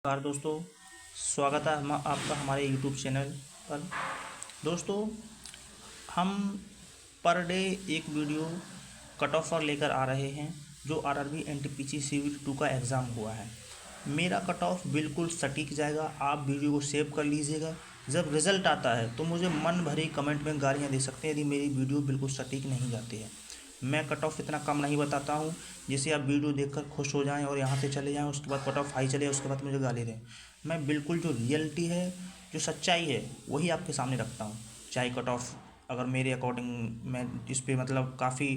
नमस्कार दोस्तों, स्वागत है आपका हमारे यूट्यूब चैनल पर। दोस्तों, हम पर डे एक वीडियो कट ऑफ पर लेकर आ रहे हैं जो आरआरबी एनटीपीसी सीविल 2 का एग्ज़ाम हुआ है। मेरा कट ऑफ बिल्कुल सटीक जाएगा, आप वीडियो को सेव कर लीजिएगा। जब रिज़ल्ट आता है तो मुझे मन भरी कमेंट में गालियाँ दे सकते हैं यदि मेरी वीडियो बिल्कुल सटीक नहीं जाती है। मैं कट ऑफ इतना कम नहीं बताता हूँ जिससे आप वीडियो देखकर खुश हो जाएं और यहाँ से चले जाएं, उसके बाद कट ऑफ हाई चले, उसके बाद मुझे गाली दें। मैं बिल्कुल जो रियलिटी है, जो सच्चाई है, वही आपके सामने रखता हूँ। चाहे कट ऑफ अगर मेरे अकॉर्डिंग मैं इस पर काफ़ी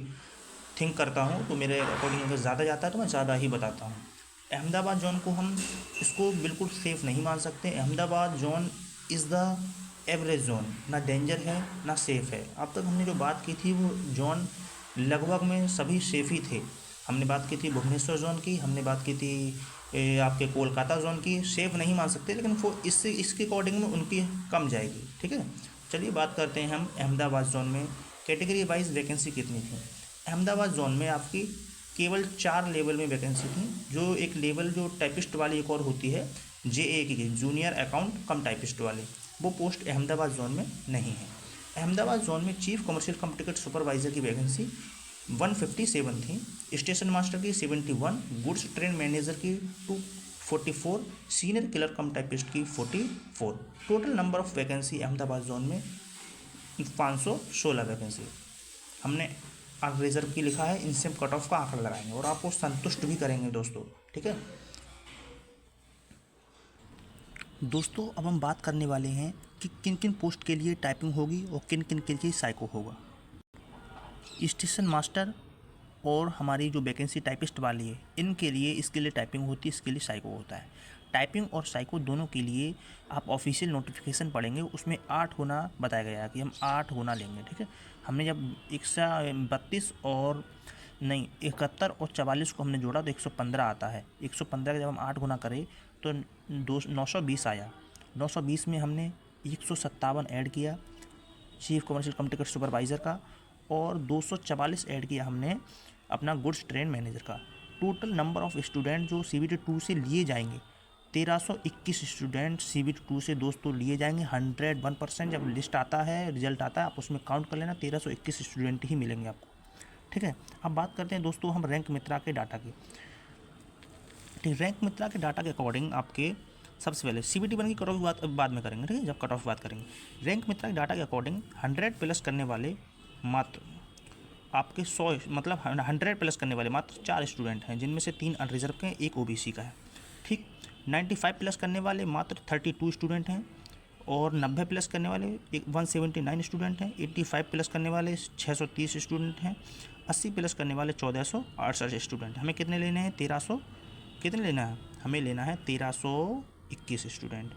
थिंक करता हूँ तो मेरे अकॉर्डिंग अगर ज़्यादा जाता है तो मैं ज़्यादा ही बताता हूँ। अहमदाबाद जोन को हम इसको बिल्कुल सेफ़ नहीं मान सकते। Ahmedabad zone is the average zone, ना डेंजर है ना सेफ़ है। अब तक हमने जो बात की थी वो जोन लगभग में सभी सेफ ही थे। हमने बात की थी भुवनेश्वर जोन की, हमने बात की थी आपके कोलकाता जोन की। सेफ नहीं मान सकते, लेकिन वो इसके अकॉर्डिंग में उनकी कम जाएगी। ठीक है, चलिए बात करते हैं हम अहमदाबाद जोन में कैटेगरी वाइज वैकेंसी कितनी थी। अहमदाबाद जोन में आपकी केवल 4 लेवल में वैकेंसी थी। जो एक लेवल जो टाइपिस्ट वाली एक और होती है JA की, जूनियर अकाउंट कम टाइपिस्ट वाली, वो पोस्ट अहमदाबाद जोन में नहीं है। अहमदाबाद जोन में चीफ कमर्शियल कम टिकट सुपरवाइज़र की वैकेंसी 157 थी, स्टेशन मास्टर की 71, गुड्स ट्रेन मैनेजर की 244, सीनियर क्लर्क कम टाइपिस्ट की 44। Total number of vacancy Ahmedabad zone में 516 वैकेंसी। हमने रिजर्व की लिखा है, इनसे हम कट ऑफ का आंकड़ा लगाएंगे और आपको संतुष्ट भी करेंगे दोस्तों। ठीक है दोस्तों, अब हम बात करने वाले हैं कि किन किन पोस्ट के लिए टाइपिंग होगी और किन किन के लिए साइको होगा। स्टेशन मास्टर और हमारी जो वैकेंसी टाइपिस्ट वाली है, इनके लिए इसके लिए टाइपिंग होती है, इसके लिए साइको होता है। टाइपिंग और साइको दोनों के लिए आप ऑफिशियल नोटिफिकेशन पढ़ेंगे, उसमें 8 गुना बताया गया है कि हम 8 गुना लेंगे। ठीक है, हमने जब 132 और नहीं 71 और 44 को हमने जोड़ा तो 115 आता है। 115 का जब हम 8 गुना करें तो 920 आया। 920 में हमने 157 ऐड किया चीफ कमर्शियल कम टिकट सुपरवाइज़र का, और 244 ऐड किया हमने अपना गुड्स ट्रेन मैनेजर का। टोटल नंबर ऑफ़ स्टूडेंट जो CBT 2 से लिए जाएंगे 1321 स्टूडेंट CBT 2 से दोस्तों लिए जाएंगे। 101% जब लिस्ट आता है, रिजल्ट आता है, आप उसमें काउंट कर लेना, 1321 स्टूडेंट ही मिलेंगे आपको। ठीक है, अब बात करते हैं दोस्तों हम रैंक मित्रा के डाटा की। ठीक, रैंक मित्रा के डाटा के अकॉर्डिंग आपके सबसे पहले CBT 1 की कट ऑफ बाद में करेंगे। ठीक है, जब कट ऑफ बात करेंगे, रैंक मित्रा के डाटा के अकॉर्डिंग 100 प्लस करने वाले मात्र आपके 100 मतलब 100 प्लस करने वाले मात्र 4 स्टूडेंट हैं, जिनमें से 3 अनरिजर्व के हैं, 1 OBC का है। ठीक, 95 प्लस करने वाले मात्र 32 स्टूडेंट हैं, और 90 प्लस करने वाले 179 स्टूडेंट हैं। 85 प्लस करने वाले 630 स्टूडेंट हैं। 80 प्लस करने वाले 1468 स्टूडेंट। हमें कितने लेने हैं? 1300 कितने लेना है? हमें लेना है 1321 स्टूडेंट।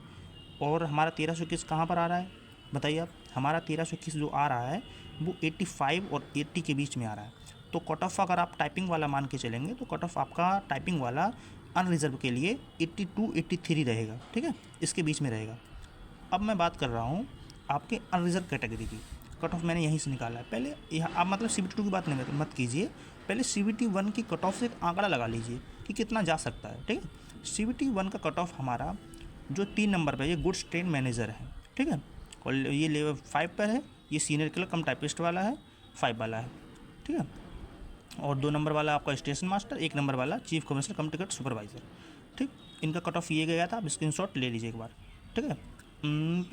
और हमारा 1321 कहाँ पर आ रहा है बताइए आप? हमारा 1321 जो आ रहा है वो 85 और 80 के बीच में आ रहा है। तो कट ऑफ अगर आप टाइपिंग वाला मान के चलेंगे तो कट ऑफ आपका टाइपिंग वाला अनरिजर्व के लिए 82-83 रहेगा। ठीक है, इसके बीच में रहेगा। अब मैं बात कर रहा हूँ आपके अनरिजर्व कैटेगरी की। कट ऑफ मैंने यहीं से निकाला है। पहले यहाँ आप मतलब CBT 2 की बात नहीं मत कीजिए, पहले CBT 1 की कट ऑफ से एक आंकड़ा लगा लीजिए कि कितना जा सकता है। ठीक है, CBT 1 का कट ऑफ हमारा जो 3 नंबर पर, ये गुड्स ट्रेन मैनेजर है। ठीक है, और ये लेवल 5 पर है, ये सीनियर क्लर्क कम टाइपिस्ट वाला है, 5 वाला है। ठीक है, और 2 नंबर वाला आपका स्टेशन मास्टर, 1 नंबर वाला चीफ कमर्शियल कम टिकट सुपरवाइज़र। ठीक, इनका कट ऑफ ये गया था, आप स्क्रीनशॉट ले लीजिए एक बार। ठीक है,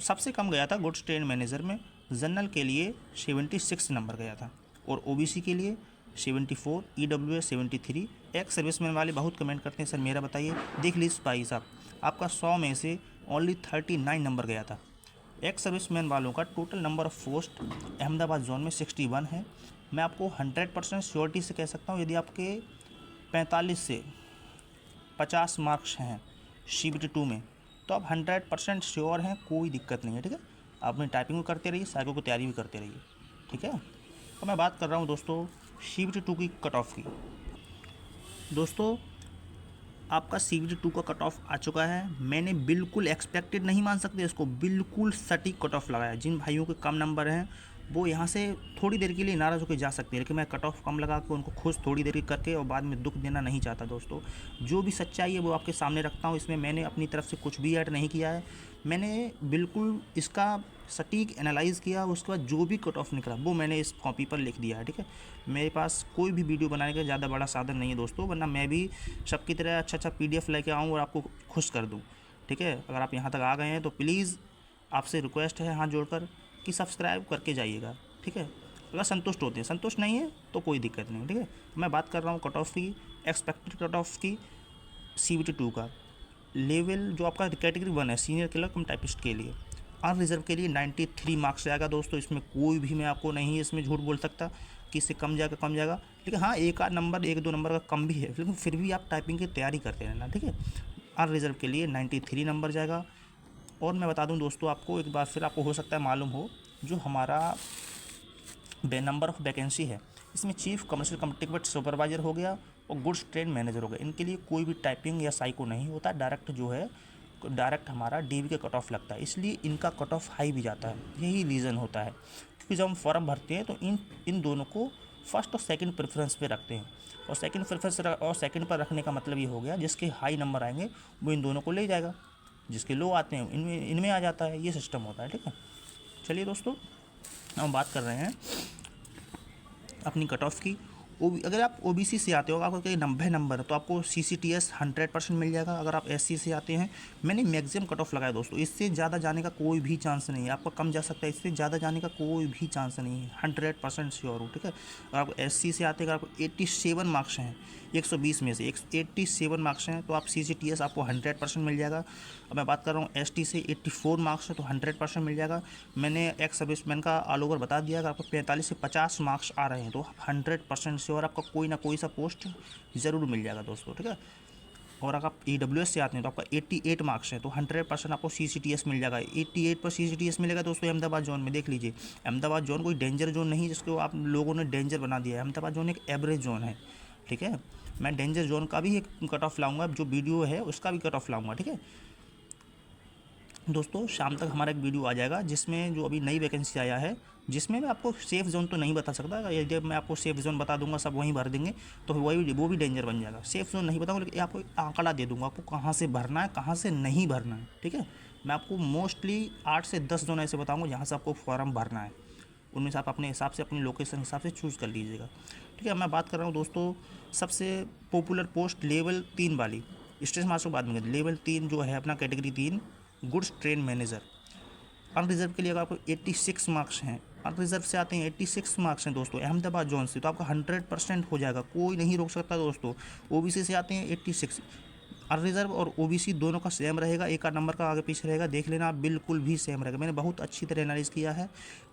सबसे कम गया था गुड्स ट्रेन मैनेजर में, जनरल के लिए 76 नंबर गया था, और OBC के लिए 74, EWS 73। एक्स सर्विसमैन वाले बहुत कमेंट करते हैं सर मेरा बताइए, देख लीजिए भाई साहब, आपका 100 में से ओनली 39 नंबर गया था। एक्स सर्विसमैन वालों का total number of post Ahmedabad zone में 61 है। मैं आपको 100% श्योरिटी से कह सकता हूँ, यदि आपके 45 से 50 मार्क्स हैं CBT 2 में तो आप 100% श्योर हैं, कोई दिक्कत नहीं है। ठीक है, आप अपनी टाइपिंग भी करते रहिए, साइको की तैयारी भी करते रहिए। ठीक है, अब मैं बात कर रहा हूँ दोस्तों CBT 2 की कट ऑफ की। दोस्तों, आपका CBT 2 का कट ऑफ आ चुका है। मैंने बिल्कुल एक्सपेक्टेड नहीं मान सकते इसको, बिल्कुल सटीक कट ऑफ लगाया। जिन भाइयों के कम नंबर हैं वो यहाँ से थोड़ी देर के लिए नाराज़ होकर जा सकते हैं, लेकिन मैं कट ऑफ कम लगा के उनको खुश थोड़ी देर करके और बाद में दुख देना नहीं चाहता दोस्तों। जो भी सच्चाई है वो आपके सामने रखता हूँ, इसमें मैंने अपनी तरफ से कुछ भी ऐड नहीं किया है। मैंने बिल्कुल इसका सटीक एनालाइज़ किया, उसके बाद जो भी कट ऑफ निकला वो मैंने इस कॉपी पर लिख दिया है, ठीक है। मेरे पास कोई भी वीडियो बनाने का ज़्यादा बड़ा साधन नहीं है दोस्तों, वरना मैं भी सबकी तरह अच्छा PDF लेके आऊँ और आपको खुश कर दूँ, ठीक है। अगर आप यहाँ तक आ गए हैं तो प्लीज़ आपसे रिक्वेस्ट है हाथ जोड़कर कि सब्सक्राइब करके जाइएगा, ठीक है। अगर संतुष्ट होते हैं, संतुष्ट नहीं है तो कोई दिक्कत नहीं, ठीक है। मैं बात कर रहा हूँ कट ऑफ की, एक्सपेक्टेड कट ऑफ की CBT 2 का लेवल जो आपका कैटेगरी 1 है सीनियर क्लर्क कम टाइपिस्ट के लिए, अनरिजर्व के लिए 93 मार्क्स जाएगा दोस्तों। इसमें कोई भी मैं आपको नहीं इसमें झूठ बोल सकता कि इससे कम जाएगा, लेकिन हाँ एक आध नंबर 1-2 नंबर का कम भी है, लेकिन फिर भी आप टाइपिंग की तैयारी करते रहना, ठीक है। अनरिजर्व के लिए 93 नंबर जाएगा। और मैं बता दूं दोस्तों आपको एक बार फिर, आपको हो सकता है मालूम हो, जो हमारा नंबर ऑफ वैकेंसी है इसमें चीफ कमर्शियल कम्युनिकेट सुपरवाइजर हो गया और गुड्स ट्रेड मैनेजर हो गया, इनके लिए कोई भी टाइपिंग या साइको नहीं होता, डायरेक्ट जो है डायरेक्ट हमारा DV के कट ऑफ लगता है, इसलिए इनका कट ऑफ हाई भी जाता है। यही रीज़न होता है, क्योंकि जब हम फॉर्म भरते हैं तो इन दोनों को फर्स्ट और सेकंड प्रेफरेंस पे रखते हैं, और सेकंड प्रेफरेंस और सेकंड पर रखने का मतलब ये हो गया जिसके हाई नंबर आएंगे वो इन दोनों को ले जाएगा, जिसके लो आते हैं इनमें आ जाता है, ये सिस्टम होता है, ठीक है। चलिए दोस्तों, हम बात कर रहे हैं अपनी कट ऑफ की। अगर आप OBC से आते हो, आपका कहीं 90 नंबर है तो आपको CCTS 100% मिल जाएगा। अगर आप SC से आते हैं, मैंने मैक्सिमम कट ऑफ लगाया दोस्तों, इससे ज़्यादा जाने का कोई भी चांस नहीं है, आपका कम जा सकता है, इससे ज़्यादा जाने का कोई भी चांस नहीं है, 100% श्योर हूँ, ठीक है। अगर आप SC से आते हैं, अगर आपको 87 मार्क्स हैं 120 में से 87 मार्क्स हैं तो आप CCTS आपको 100% मिल जाएगा। अब मैं बात कर रहा हूँ ST से 84 मार्क्स है तो 100% मिल जाएगा। मैंने एक्स सर्विसमैन का ऑल ओवर बता दिया, अगर आपको 45 से 50 मार्क्स आ रहे हैं तो 100% श्योर आपका कोई ना कोई सा पोस्ट ज़रूर मिल जाएगा दोस्तों, ठीक है। और अगर आप EWS से आते हैं तो आपका 88 मार्क्स है तो 100% आपको CCTS मिल जाएगा। 88 पर CCTS मिलेगा दोस्तों अहमदाबाद जोन में। देख लीजिए, अहमदाबाद जोन कोई डेंजर जोन नहीं जिसको आप लोगों ने डेंजर बना दिया है। अहमदाबाद जोन एक एवरेज जोन है, ठीक है। मैं डेंजर जोन का भी एक कट ऑफ लाऊंगा, जो वीडियो है उसका भी कट ऑफ लाऊंगा, ठीक है दोस्तों। शाम तक हमारा एक वीडियो आ जाएगा जिसमें जो अभी नई वैकेंसी आया है, जिसमें मैं आपको सेफ़ जोन तो नहीं बता सकता, जब मैं आपको सेफ़ जोन बता दूंगा सब वहीं भर देंगे तो वो भी डेंजर बन जाएगा। सेफ़ जोन नहीं बताऊंगा, लेकिन आपको आंकड़ा दे दूंगा आपको कहाँ से भरना है, कहाँ से नहीं भरना है, ठीक है। मैं आपको मोस्टली 8 से 10 जोन ऐसे बताऊँगा जहाँ से आपको फॉर्म भरना है, उनमें से आप अपने हिसाब से अपनी लोकेशन हिसाब से चूज़ कर लीजिएगा, ठीक है। मैं बात कर रहा हूँ दोस्तों सबसे पॉपुलर पोस्ट लेवल 3 वाली, स्टेशन मास्टर बाद में, लेवल 3 जो है अपना category 3 goods train manager. Unreserved के लिए अगर आपको 86 मार्क्स हैं, अनरिजर्व से आते हैं 86 मार्क्स हैं दोस्तों अहमदाबाद जोन से, तो आपका 100% हो जाएगा, कोई नहीं रोक सकता दोस्तों। OBC से आते हैं 86, अनरिजर्व और OBC दोनों का सेम रहेगा, एक आध नंबर का आगे पीछे रहेगा, देख लेना बिल्कुल भी सेम रहेगा। मैंने बहुत अच्छी तरह एनालाइज किया है,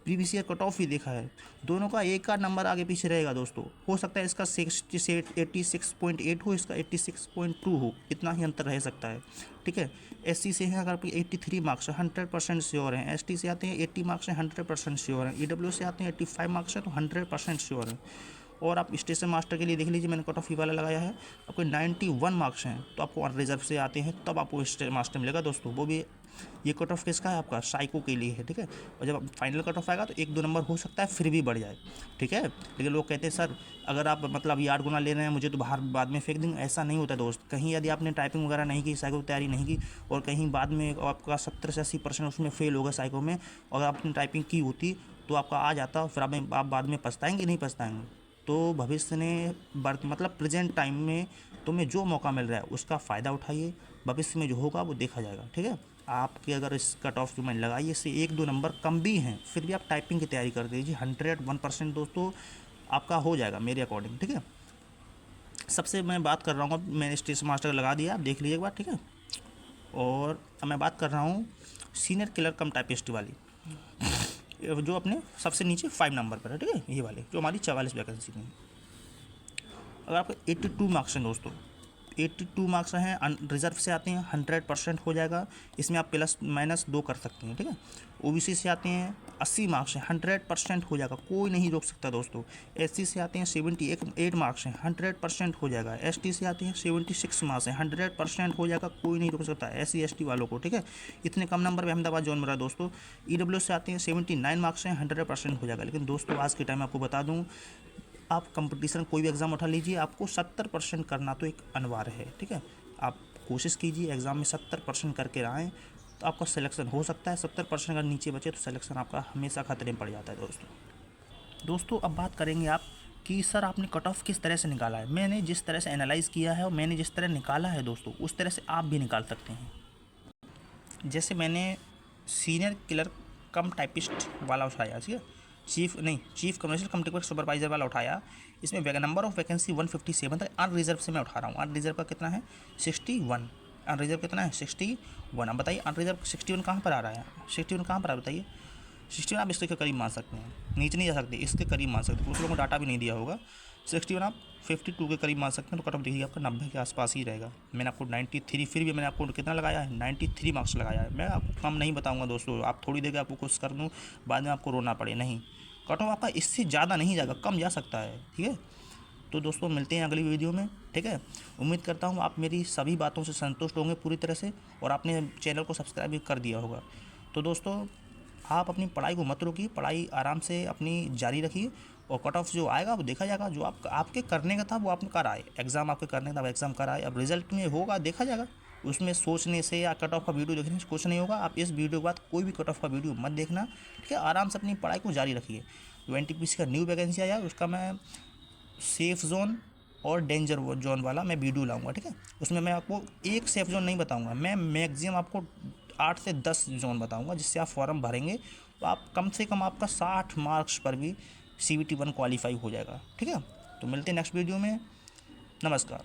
प्रीवियस ईयर कट ऑफ भी देखा है, दोनों का एक आध नंबर आगे पीछे रहेगा दोस्तों। हो सकता है इसका 86.8 हो, इसका 86.2 हो, इतना ही अंतर रह सकता है, ठीक है। SC से हैं अगर आपके 83 मार्क्स है 100% श्योर हैं, ST से आते हैं 80 मार्क्स हैं 100% श्योर हैं, EW से आते हैं 85 मार्क्स है तो 100% श्योर हैं। और आप स्टेशन मास्टर के लिए देख लीजिए, मैंने कट ऑफ वाला लगाया है, आपको 91 मार्क्स हैं तो आपको रिजर्व से आते हैं तब आपको स्टेशन मास्टर मिलेगा दोस्तों। वो भी ये कट ऑफ किसका है, आपका साइको के लिए है, ठीक है। और जब फाइनल कट ऑफ आएगा तो 1-2 नंबर हो सकता है फिर भी बढ़ जाए, ठीक है। लेकिन लोग कहते हैं सर अगर आप मतलब ये 8 गुना ले रहे हैं मुझे तो बाहर बाद में फेंक देंगे, ऐसा नहीं होता दोस्त। कहीं यदि आपने टाइपिंग वगैरह नहीं की, साइको की तैयारी नहीं की और कहीं बाद में आपका 70 से 80% उसमें फेल होगा साइको में, और आपने टाइपिंग की होती तो आपका आ जाता, फिर आप बाद में पछताएंगे नहीं पछताएंगे। तो भविष्य ने मतलब प्रेजेंट टाइम में तुम्हें जो मौका मिल रहा है उसका फ़ायदा उठाइए, भविष्य में जो होगा वो देखा जाएगा, ठीक है। आपके अगर इस कट ऑफ जो मैंने लगाई इससे 1-2 नंबर कम भी हैं फिर भी आप टाइपिंग की तैयारी कर दीजिए, 101% दोस्तों आपका हो जाएगा मेरे अकॉर्डिंग, ठीक है। सबसे मैं बात कर रहा हूँ, अब मैंने स्टेशन मास्टर लगा दिया, आप देख लीजिए एक बार, ठीक है। और अब मैं बात कर रहा हूँ सीनियर क्लर्क कम टाइपिस्ट वाली, जो अपने सबसे नीचे 5 नंबर पर है, ठीक है, ये वाले जो हमारी 44 वैकेंसी में। अगर आपको 82 मार्क्स हैं दोस्तों, 82 मार्क्स हैं, रिजर्व से आते हैं 100% हो जाएगा, इसमें आप +- 2 कर सकते हैं, ठीक है। OBC से आते हैं 80 मार्क्स हैं, 100% हो जाएगा, कोई नहीं रोक सकता दोस्तों। SC से आते हैं 78 मार्क्स हैं, 100% हो जाएगा। ST से आते हैं 76 मार्क्स हैं, 100% हो जाएगा, कोई नहीं रोक सकता SC ST वालों को, ठीक है। इतने कम नंबर में अहमदाबाद जोन में रहा दोस्तों। EWS से आते हैं 79 मार्क्स हैं, 100% हो जाएगा। लेकिन दोस्तों आज के टाइम आपको बता दूँ, आप कंपटीशन कोई भी एग्ज़ाम उठा लीजिए, आपको 70% करना तो एक अनिवार्य है, ठीक है। आप कोशिश कीजिए एग्ज़ाम में 70% करके आएँ, तो आपका सिलेक्शन हो सकता है। 70% अगर नीचे बचे तो सिलेक्शन आपका हमेशा खतरे में पड़ जाता है दोस्तों अब बात करेंगे आप कि सर आपने कट ऑफ किस तरह से निकाला है। मैंने जिस तरह से एनालाइज़ किया है और मैंने जिस तरह निकाला है दोस्तों, उस तरह से आप भी निकाल सकते हैं। जैसे मैंने सीनियर क्लर्क कम टाइपिस्ट वाला उठाया, ठीक है, चीफ कमर्शियल कम टेक्निकल सुपरवाइजर वाला उठाया। इसमें नंबर ऑफ वैकेंसी 157 था। अनरिजर्व से मैं उठा रहा हूँ। अनरिजर्व का कितना है 61। अनरिजर्व कितना है 61। अब बताइए अनरिजर्व 61 कहाँ पर आ रहा है, 61 कहाँ पर आ, बताइए 61 आप इसके करीब मान सकते हैं, नीचे नहीं जा सकते, इसके करीब मान सकते हैं। कुछ लोगों को डाटा भी नहीं दिया होगा। 61 आप 52 के करीब मान सकते हैं। तो कट ऑफ देखिए आपका 90 के आसपास ही रहेगा। मैंने आपको 93, फिर भी मैंने आपको कितना लगाया है 93 मार्क्स लगाया है। मैं आपको कम नहीं बताऊंगा दोस्तों, आप थोड़ी देर आपको कोशिश कर दूँ, बाद में आपको रोना पड़े, नहीं, कट ऑफ आपका इससे ज़्यादा नहीं जाएगा, कम जा सकता है, ठीक है। तो दोस्तों मिलते हैं अगली वीडियो में, ठीक है। उम्मीद करता हूँ आप मेरी सभी बातों से संतुष्ट होंगे पूरी तरह से, और आपने चैनल को सब्सक्राइब भी कर दिया होगा। तो दोस्तों आप अपनी पढ़ाई को मत रोकिए, पढ़ाई आराम से अपनी जारी रखिए, और कट ऑफ जो आएगा वो देखा जाएगा। जो आपके करने का था वो आपने कर आए, एग्ज़ाम आपके करने का था, एग्ज़ाम कर आए। अब रिजल्ट में होगा देखा जाएगा, उसमें सोचने से या कट ऑफ का वीडियो देखने से कुछ नहीं होगा। आप इस वीडियो के बाद कोई भी कट ऑफ का वीडियो मत देखना, ठीक है। आराम से अपनी पढ़ाई को जारी रखिए। जो NTPC का न्यू वैकेंसी आया उसका मैं सेफ़ जोन और डेंजर जोन वाला मैं वीडियो लाऊंगा, ठीक है। उसमें मैं आपको एक सेफ़ जोन नहीं बताऊंगा, मैं मैक्सिमम आपको 8 से 10 जोन बताऊंगा, जिससे आप फॉर्म भरेंगे तो आप कम से कम आपका 60 मार्क्स पर भी CBT 1 क्वालिफाई हो जाएगा, ठीक है। तो मिलते हैं नेक्स्ट वीडियो में, नमस्कार।